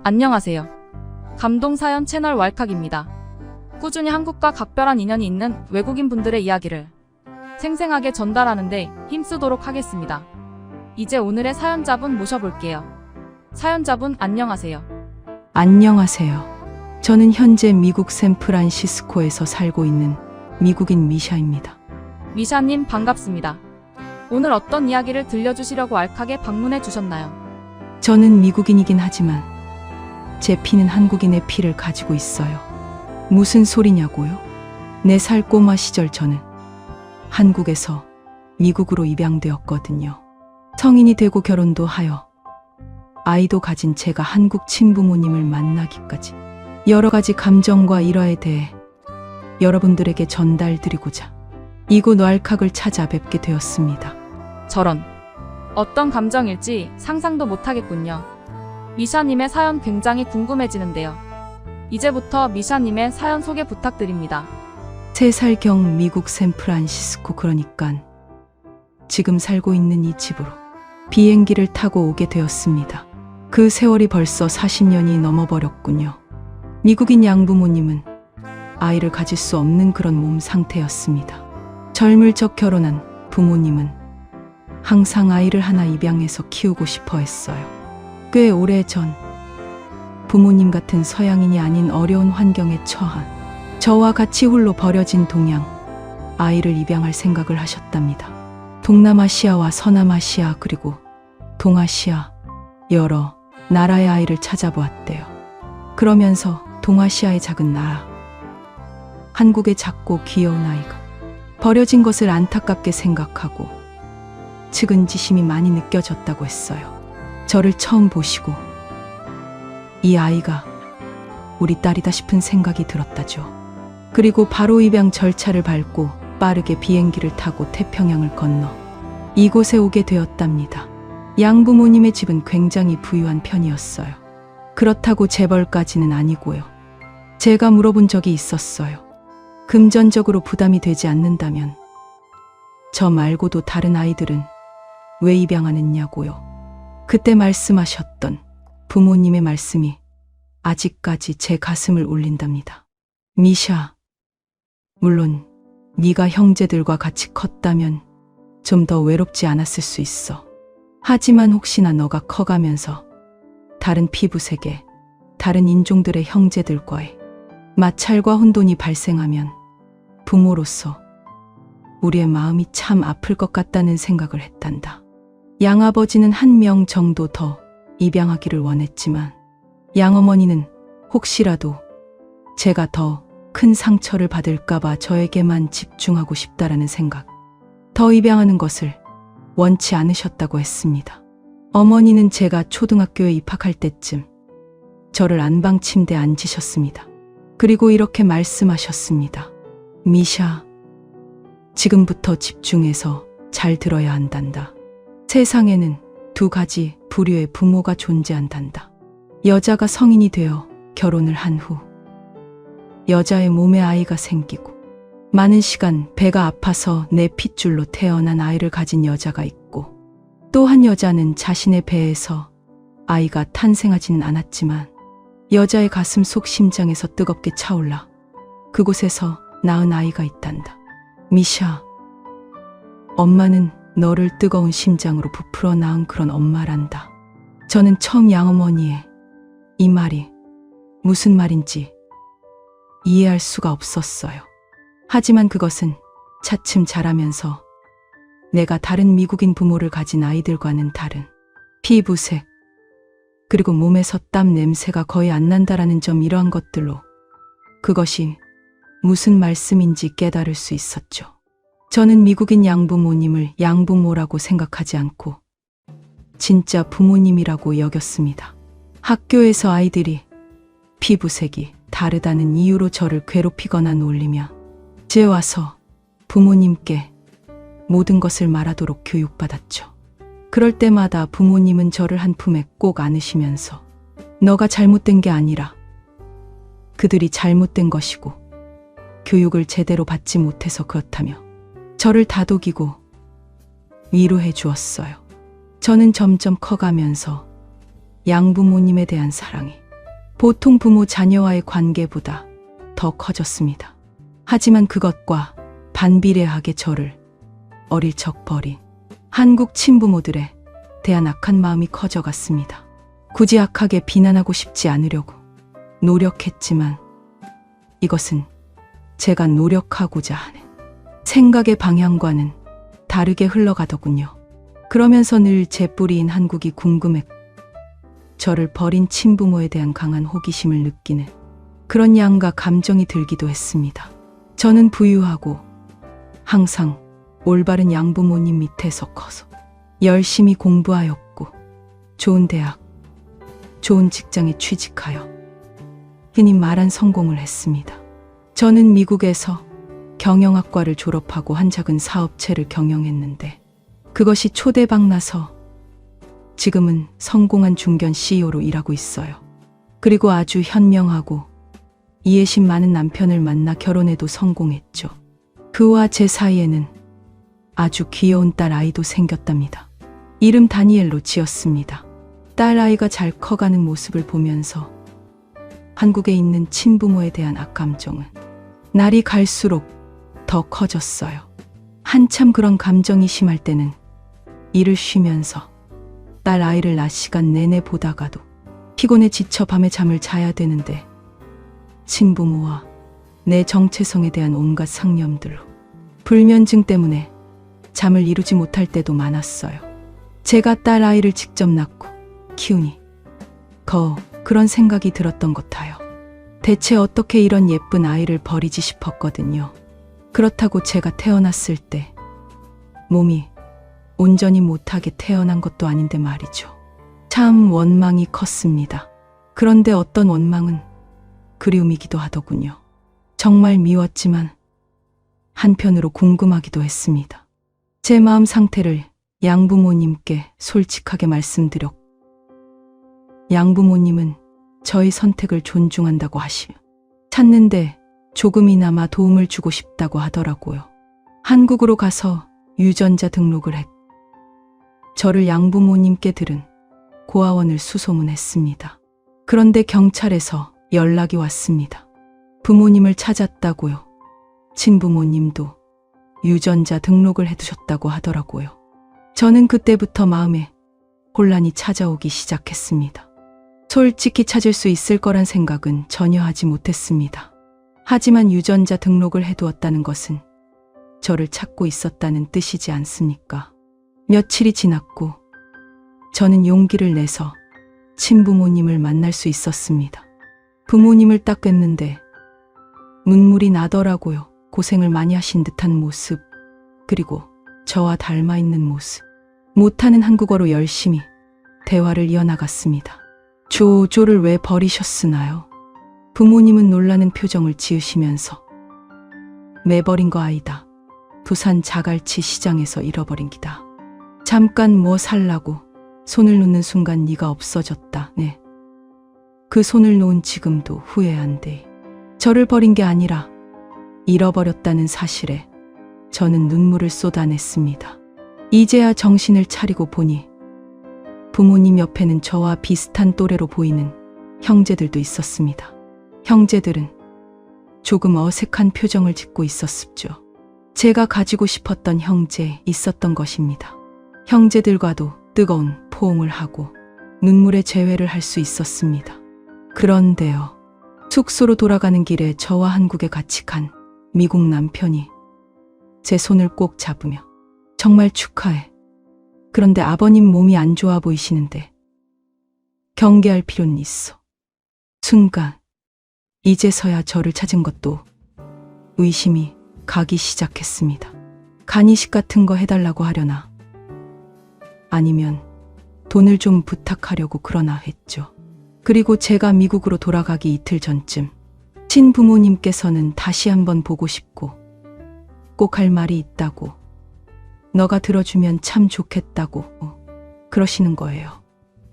안녕하세요. 감동사연 채널 왈칵입니다. 꾸준히 한국과 각별한 인연이 있는 외국인 분들의 이야기를 생생하게 전달하는데 힘쓰도록 하겠습니다. 이제 오늘의 사연자분 모셔볼게요. 사연자분 안녕하세요. 안녕하세요. 저는 현재 미국 샌프란시스코에서 살고 있는 미국인 미샤입니다. 미샤님 반갑습니다. 오늘 어떤 이야기를 들려주시려고 왈칵에 방문해 주셨나요? 저는 미국인이긴 하지만 제 피는 한국인의 피를 가지고 있어요. 무슨 소리냐고요? 4살 꼬마 시절 저는 한국에서 미국으로 입양되었거든요. 성인이 되고 결혼도 하여 아이도 가진 제가 한국 친부모님을 만나기까지 여러 가지 감정과 일화에 대해 여러분들에게 전달드리고자 이곳 왈칵을 찾아뵙게 되었습니다. 저런. 어떤 감정일지 상상도 못하겠군요. 미샤님의 사연 굉장히 궁금해지는데요. 이제부터 미샤님의 사연 소개 부탁드립니다. 3살경 미국 샌프란시스코, 그러니깐 지금 살고 있는 이 집으로 비행기를 타고 오게 되었습니다. 그 세월이 벌써 40년이 넘어버렸군요. 미국인 양부모님은 아이를 가질 수 없는 그런 몸 상태였습니다. 젊을 적 결혼한 부모님은 항상 아이를 하나 입양해서 키우고 싶어 했어요. 꽤 오래전 부모님 같은 서양인이 아닌 어려운 환경에 처한 저와 같이 홀로 버려진 동양 아이를 입양할 생각을 하셨답니다. 동남아시아와 서남아시아 그리고 동아시아 여러 나라의 아이를 찾아보았대요. 그러면서 동아시아의 작은 나라 한국의 작고 귀여운 아이가 버려진 것을 안타깝게 생각하고 측은지심이 많이 느껴졌다고 했어요. 저를 처음 보시고 이 아이가 우리 딸이다 싶은 생각이 들었다죠. 그리고 바로 입양 절차를 밟고 빠르게 비행기를 타고 태평양을 건너 이곳에 오게 되었답니다. 양부모님의 집은 굉장히 부유한 편이었어요. 그렇다고 재벌까지는 아니고요. 제가 물어본 적이 있었어요. 금전적으로 부담이 되지 않는다면 저 말고도 다른 아이들은 왜 입양하느냐고요. 그때 말씀하셨던 부모님의 말씀이 아직까지 제 가슴을 울린답니다. 미샤, 물론 네가 형제들과 같이 컸다면 좀 더 외롭지 않았을 수 있어. 하지만 혹시나 너가 커가면서 다른 피부색의 다른 인종들의 형제들과의 마찰과 혼돈이 발생하면 부모로서 우리의 마음이 참 아플 것 같다는 생각을 했단다. 양아버지는 1명 정도 더 입양하기를 원했지만 양어머니는 혹시라도 제가 더 큰 상처를 받을까봐 저에게만 집중하고 싶다라는 생각, 더 입양하는 것을 원치 않으셨다고 했습니다. 어머니는 제가 초등학교에 입학할 때쯤 저를 안방 침대에 앉히셨습니다. 그리고 이렇게 말씀하셨습니다. 미샤, 지금부터 집중해서 잘 들어야 한단다. 세상에는 2가지 부류의 부모가 존재한단다. 여자가 성인이 되어 결혼을 한 후 여자의 몸에 아이가 생기고 많은 시간 배가 아파서 내 핏줄로 태어난 아이를 가진 여자가 있고, 또 한 여자는 자신의 배에서 아이가 탄생하지는 않았지만 여자의 가슴 속 심장에서 뜨겁게 차올라 그곳에서 낳은 아이가 있단다. 미샤, 엄마는 너를 뜨거운 심장으로 부풀어 낳은 그런 엄마란다. 저는 처음 양어머니의 이 말이 무슨 말인지 이해할 수가 없었어요. 하지만 그것은 차츰 자라면서 내가 다른 미국인 부모를 가진 아이들과는 다른 피부색, 그리고 몸에서 땀 냄새가 거의 안 난다라는 점, 이러한 것들로 그것이 무슨 말씀인지 깨달을 수 있었죠. 저는 미국인 양부모님을 양부모라고 생각하지 않고 진짜 부모님이라고 여겼습니다. 학교에서 아이들이 피부색이 다르다는 이유로 저를 괴롭히거나 놀리며 이제 와서 부모님께 모든 것을 말하도록 교육받았죠. 그럴 때마다 부모님은 저를 한 품에 꼭 안으시면서 너가 잘못된 게 아니라 그들이 잘못된 것이고 교육을 제대로 받지 못해서 그렇다며 저를 다독이고 위로해 주었어요. 저는 점점 커가면서 양부모님에 대한 사랑이 보통 부모 자녀와의 관계보다 더 커졌습니다. 하지만 그것과 반비례하게 저를 어릴 적 버린 한국 친부모들에 대한 악한 마음이 커져갔습니다. 굳이 악하게 비난하고 싶지 않으려고 노력했지만 이것은 제가 노력하고자 하는 생각의 방향과는 다르게 흘러가더군요. 그러면서 늘 제 뿌리인 한국이 궁금했고 저를 버린 친부모에 대한 강한 호기심을 느끼는 그런 양가 감정이 들기도 했습니다. 저는 부유하고 항상 올바른 양부모님 밑에서 커서 열심히 공부하였고 좋은 대학, 좋은 직장에 취직하여 흔히 말한 성공을 했습니다. 저는 미국에서 경영학과를 졸업하고 한 작은 사업체를 경영했는데 그것이 초대박 나서 지금은 성공한 중견 CEO로 일하고 있어요. 그리고 아주 현명하고 이해심 많은 남편을 만나 결혼해도 성공했죠. 그와 제 사이에는 아주 귀여운 딸 아이도 생겼답니다. 이름 다니엘로 지었습니다. 딸 아이가 잘 커가는 모습을 보면서 한국에 있는 친부모에 대한 악감정은 날이 갈수록 더 커졌어요. 한참 그런 감정이 심할 때는 일을 쉬면서 딸 아이를 낮 시간 내내 보다가도 피곤해 지쳐 밤에 잠을 자야 되는데 친부모와 내 정체성에 대한 온갖 상념들로 불면증 때문에 잠을 이루지 못할 때도 많았어요. 제가 딸 아이를 직접 낳고 키우니 그런 생각이 들었던 것 같아요. 대체 어떻게 이런 예쁜 아이를 버리지 싶었거든요. 그렇다고 제가 태어났을 때 몸이 온전히 못하게 태어난 것도 아닌데 말이죠. 참 원망이 컸습니다. 그런데 어떤 원망은 그리움이기도 하더군요. 정말 미웠지만 한편으로 궁금하기도 했습니다. 제 마음 상태를 양부모님께 솔직하게 말씀드렸고 양부모님은 저희 선택을 존중한다고 하시며 찾는데 조금이나마 도움을 주고 싶다고 하더라고요. 한국으로 가서 유전자 등록을 했고 저를 양부모님께 들은 고아원을 수소문했습니다. 그런데 경찰에서 연락이 왔습니다. 부모님을 찾았다고요. 친부모님도 유전자 등록을 해두셨다고 하더라고요. 저는 그때부터 마음에 혼란이 찾아오기 시작했습니다. 솔직히 찾을 수 있을 거란 생각은 전혀 하지 못했습니다. 하지만 유전자 등록을 해두었다는 것은 저를 찾고 있었다는 뜻이지 않습니까? 며칠이 지났고 저는 용기를 내서 친부모님을 만날 수 있었습니다. 부모님을 딱 뵀는데 눈물이 나더라고요. 고생을 많이 하신 듯한 모습, 그리고 저와 닮아 있는 모습. 못하는 한국어로 열심히 대화를 이어나갔습니다. 조를 왜 버리셨으나요? 부모님은 놀라는 표정을 지으시면서 매버린 거 아니다. 부산 자갈치 시장에서 잃어버린 기다. 잠깐 뭐 살라고 손을 놓는 순간 네가 없어졌다. 네. 그 손을 놓은 지금도 후회한대. 저를 버린 게 아니라 잃어버렸다는 사실에 저는 눈물을 쏟아냈습니다. 이제야 정신을 차리고 보니 부모님 옆에는 저와 비슷한 또래로 보이는 형제들도 있었습니다. 형제들은 조금 어색한 표정을 짓고 있었습죠. 제가 가지고 싶었던 형제 있었던 것입니다. 형제들과도 뜨거운 포옹을 하고 눈물의 재회를 할 수 있었습니다. 그런데요. 숙소로 돌아가는 길에 저와 한국에 같이 간 미국 남편이 제 손을 꼭 잡으며 정말 축하해. 그런데 아버님 몸이 안 좋아 보이시는데 경계할 필요는 있어. 순간 이제서야 저를 찾은 것도 의심이 가기 시작했습니다. 간이식 같은 거 해달라고 하려나 아니면 돈을 좀 부탁하려고 그러나 했죠. 그리고 제가 미국으로 돌아가기 이틀 전쯤 친부모님께서는 다시 한번 보고 싶고 꼭 할 말이 있다고 너가 들어주면 참 좋겠다고 그러시는 거예요.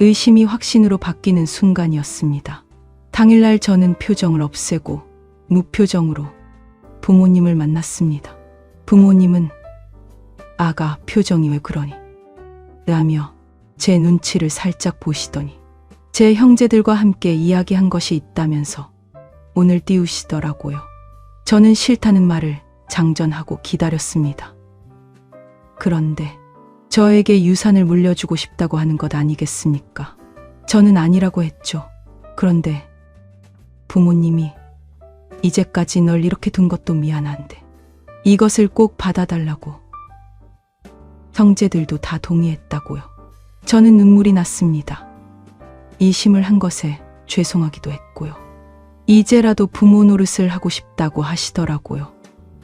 의심이 확신으로 바뀌는 순간이었습니다. 당일날 저는 표정을 없애고 무표정으로 부모님을 만났습니다. 부모님은 아가 표정이 왜 그러니? 라며 제 눈치를 살짝 보시더니 제 형제들과 함께 이야기한 것이 있다면서 오늘 띄우시더라고요. 저는 싫다는 말을 장전하고 기다렸습니다. 그런데 저에게 유산을 물려주고 싶다고 하는 것 아니겠습니까? 저는 아니라고 했죠. 그런데 부모님이 이제까지 널 이렇게 둔 것도 미안한데 이것을 꼭 받아달라고. 형제들도 다 동의했다고요. 저는 눈물이 났습니다. 이심을 한 것에 죄송하기도 했고요. 이제라도 부모 노릇을 하고 싶다고 하시더라고요.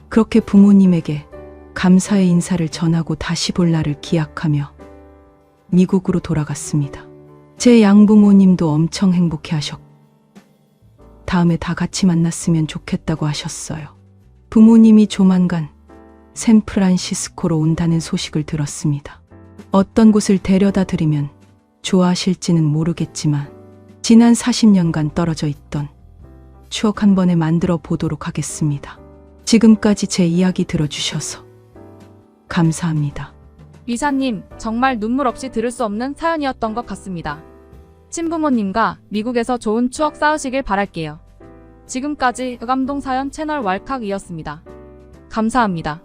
그렇게 부모님에게 감사의 인사를 전하고 다시 볼 날을 기약하며 미국으로 돌아갔습니다. 제 양부모님도 엄청 행복해 하셨고 다음에 다 같이 만났으면 좋겠다고 하셨어요. 부모님이 조만간 샌프란시스코로 온다는 소식을 들었습니다. 어떤 곳을 데려다 드리면 좋아하실지는 모르겠지만 지난 40년간 떨어져 있던 추억 한 번에 만들어 보도록 하겠습니다. 지금까지 제 이야기 들어주셔서 감사합니다. 이사님, 정말 눈물 없이 들을 수 없는 사연이었던 것 같습니다. 친부모님과 미국에서 좋은 추억 쌓으시길 바랄게요. 지금까지 의감동 사연 채널 왈칵이었습니다. 감사합니다.